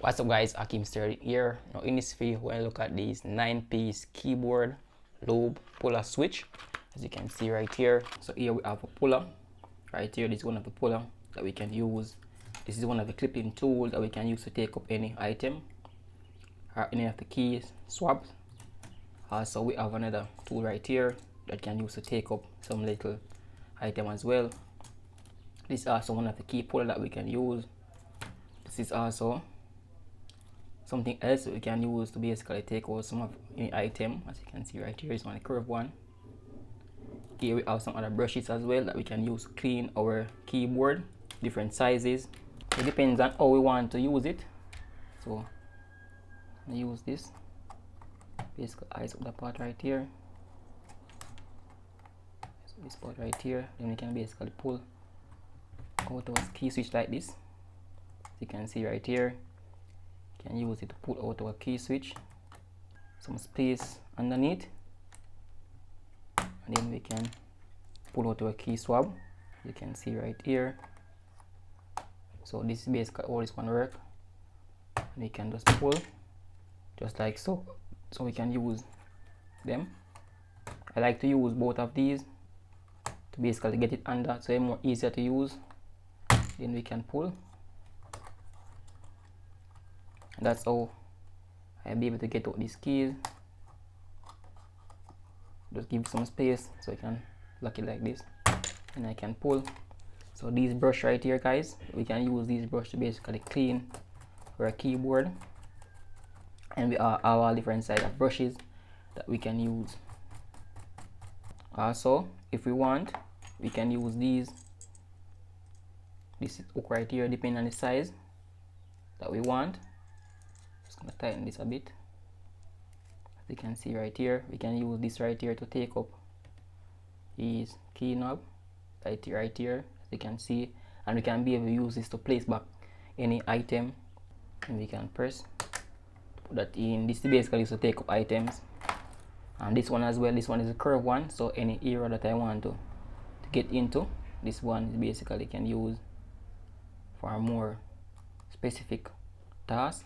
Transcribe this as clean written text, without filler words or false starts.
What's up guys, Ackeem here. Now in this video we're going to look at these 9-piece keyboard Lube puller switch. As you can see right here, so here we have a puller right here. This is one of the puller that we can use. This is one of the clipping tools that we can use to take up any item or any of the keys swabs. Also we have another tool right here that can use to take up some little item as well. This is also one of the key puller that we can use. This is also something else that we can use to basically take out some of any item. As you can see right here is one, a curved one. Here we have some other brushes as well that we can use to clean our keyboard, different sizes. It depends on how we want to use it. So I use this, basically eyes up the part right here. So this part right here, then we can basically pull out our key switch like this. As you can see right here, can use it to pull out our key switch, some space underneath, and then we can pull out our key swab. You can see right here. So this is basically how this one work, and we can just pull just like so. So we can use them. I like to use both of these to basically get it under, so it's more easier to use. Then we can pull. That's how I'll be able to get out these keys. Just give some space so I can lock it like this, and I can pull. So these brush right here, guys, we can use these brush to basically clean our keyboard, and we have all different size of brushes that we can use. Also, if we want, we can use these. This is hook right here, depending on the size that we want. Just gonna tighten this a bit. As you can see right here, we can use this right here to take up these key knob right here, as you can see, and we can be able to use this to place back any item, and we can press put that in. This is basically used to take up items. And this one as well, this one is a curved one, so any area that I want to get into, this one is basically can use for a more specific task.